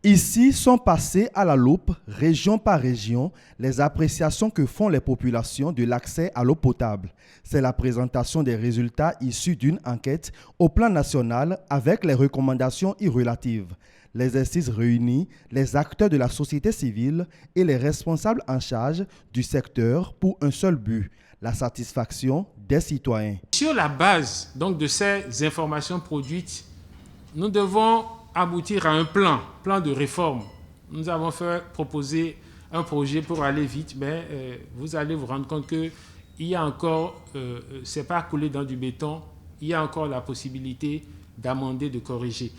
Ici sont passées à la loupe, région par région, les appréciations que font les populations de l'accès à l'eau potable. C'est la présentation des résultats issus d'une enquête au plan national avec les recommandations y relatives. L'exercice réunit les acteurs de la société civile et les responsables en charge du secteur pour un seul but, la satisfaction des citoyens. Sur la base donc, de ces informations produites, nous devons aboutir à un plan de réforme. Nous avons proposé un projet pour aller vite, mais vous allez vous rendre compte qu'il y a encore, c'est pas coulé dans du béton, il y a encore la possibilité d'amender, de corriger.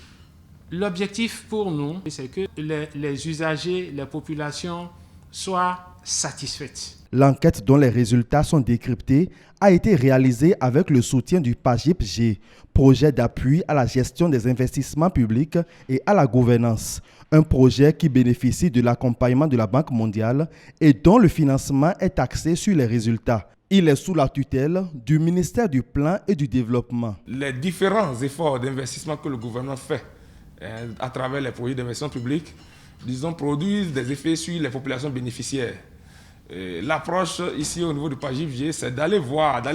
L'objectif pour nous, c'est que les usagers, les populations soient satisfaites. L'enquête dont les résultats sont décryptés a été réalisée avec le soutien du PAGIP-G, projet d'appui à la gestion des investissements publics et à la gouvernance. Un projet qui bénéficie de l'accompagnement de la Banque mondiale et dont le financement est axé sur les résultats. Il est sous la tutelle du ministère du Plan et du Développement. Les différents efforts d'investissement que le gouvernement fait à travers les projets d'investissement public, produisent des effets sur les populations bénéficiaires. L'approche ici au niveau du PAGIP-G, c'est d'aller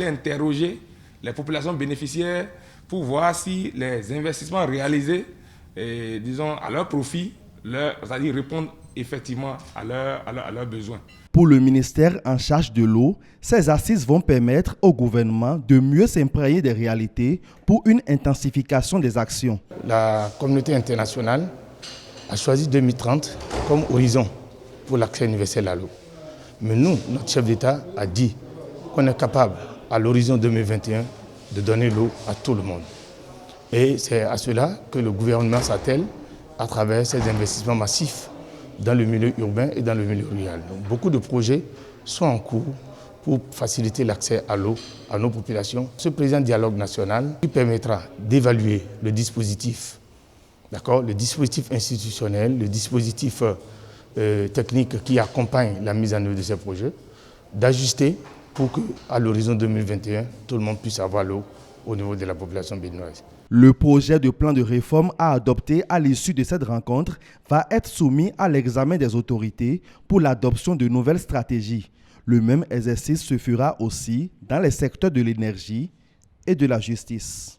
interroger les populations bénéficiaires pour voir si les investissements réalisés, à leur profit, c'est-à-dire répondent effectivement à leurs besoins. Pour le ministère en charge de l'eau, ces assises vont permettre au gouvernement de mieux s'imprégner des réalités pour une intensification des actions. La communauté internationale a choisi 2030 comme horizon pour l'accès universel à l'eau. Mais nous, notre chef d'État a dit qu'on est capable, à l'horizon 2021, de donner l'eau à tout le monde. Et c'est à cela que le gouvernement s'attelle à travers ces investissements massifs dans le milieu urbain et dans le milieu rural. Donc, beaucoup de projets sont en cours pour faciliter l'accès à l'eau à nos populations. Ce présent dialogue national qui permettra d'évaluer le dispositif, le dispositif institutionnel, le dispositif technique qui accompagne la mise en œuvre de ces projets, d'ajuster pour qu'à l'horizon 2021, tout le monde puisse avoir l'eau au niveau de la population béninoise. Le projet de plan de réforme à adopter à l'issue de cette rencontre va être soumis à l'examen des autorités pour l'adoption de nouvelles stratégies. Le même exercice se fera aussi dans les secteurs de l'énergie et de la justice.